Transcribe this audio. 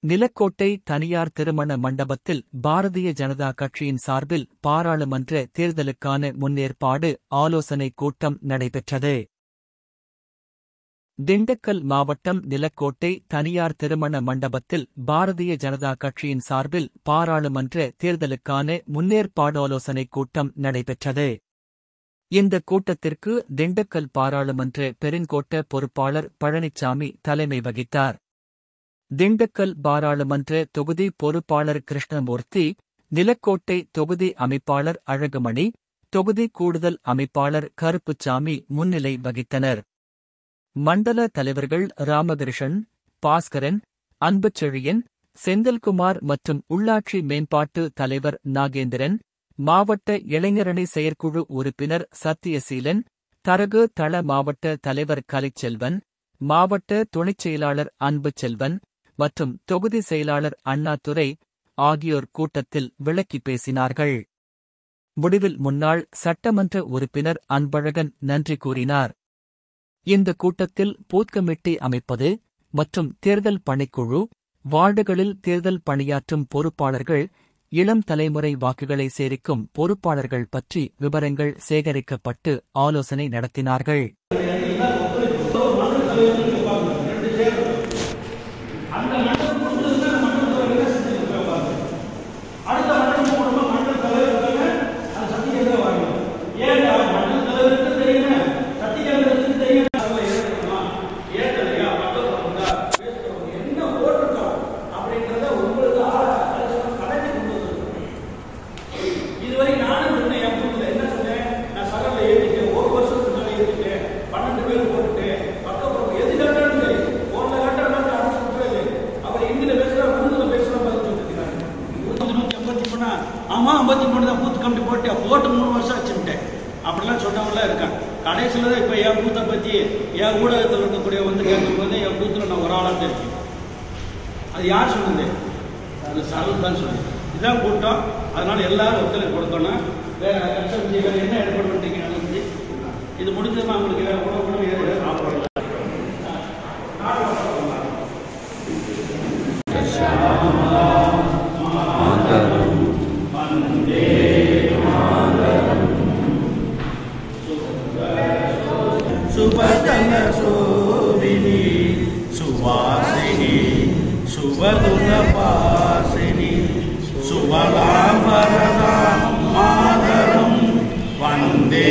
நிலக்கோட்டை தனியார் திருமண மண்டபத்தில் பாரதிய ஜனதா கட்சியின் சார்பில் பாராளுமன்ற தேர்தலுக்கான முன்னேற்பாடு ஆலோசனைக் கூட்டம் நடைபெற்றது. திண்டுக்கல் மாவட்டம் நிலக்கோட்டை தனியார் திருமண மண்டபத்தில் பாரதிய ஜனதா கட்சியின் சார்பில் பாராளுமன்ற தேர்தலுக்கான முன்னேற்பாடு ஆலோசனைக் கூட்டம் நடைபெற்றது. இந்த கூட்டத்திற்கு திண்டுக்கல் பாராளுமன்ற பெருங்கோட்ட பொறுப்பாளர் பழனிசாமி தலைமை வகித்தார். திண்டுக்கல் பாராளுமன்ற தொகுதி பொறுப்பாளர் கிருஷ்ணமூர்த்தி, நிலக்கோட்டை தொகுதி அமைப்பாளர் அழகுமணி, தொகுதி கூடுதல் அமைப்பாளர் கருப்புச்சாமி முன்னிலை வகித்தனர். மண்டல தலைவர்கள் ராமகிருஷ்ணன், பாஸ்கரன், அன்புச்செழியன், செந்தில்குமார் மற்றும் உள்ளாட்சி மேம்பாட்டு தலைவர் நாகேந்திரன், மாவட்ட இளைஞரணி செயற்குழு உறுப்பினர் சத்தியசீலன், தரகு தள மாவட்ட தலைவர் கலைச்செல்வன், மாவட்ட துணைச் செயலாளர் அன்புச்செல்வன் மற்றும் தொகுதி செயலாளர் அண்ணாதுரை ஆகியோர் கூட்டத்தில் விளக்கிப் பேசினார்கள். முடிவில் முன்னாள் சட்டமன்ற உறுப்பினர் அன்பழகன் நன்றி கூறினார். இந்த கூட்டத்தில் பூத் கமிட்டி அமைப்பது மற்றும் தேர்தல் பணிக்குழு, வார்டுகளில் தேர்தல் பணியாற்றும் பொறுப்பாளர்கள், இளம் தலைமுறை வாக்குகளை சேரிக்கும் பொறுப்பாளர்கள் பற்றி விவரங்கள் சேகரிக்கப்பட்டு ஆலோசனை நடத்தினார்கள். ஆமா 53 தான் பூத் கமிட்டி போட்டு 3 வருஷம் வச்சுட்டேன் அப்படிலாம் சொன்னவங்களாம் இருக்காங்க. கடைசியில் தான் இப்போ என் பூத்தை பற்றி என் ஊடகத்தில் இருக்கக்கூடிய வந்து கேட்கும்போது என் பூத்தில் நான் ஒரு ஆளாக இருக்கேன். அது யார் சொன்னது? அது சரல் தான் சொன்னது. இதுதான் கூட்டம். அதனால எல்லாரும் ஒத்துழைப்பு கொடுக்கணும். வேற கட்சி என்ன ஏற்பாடு பண்ணுறீங்க? இது முடிஞ்சதுன்னா அவங்களுக்கு வேற உணவு சாப்பிடலாம். சுபதன சோபினி சுவாசினி சுபதுன பாசினி சுபலாம்பரதாம் மாதரம் வந்தே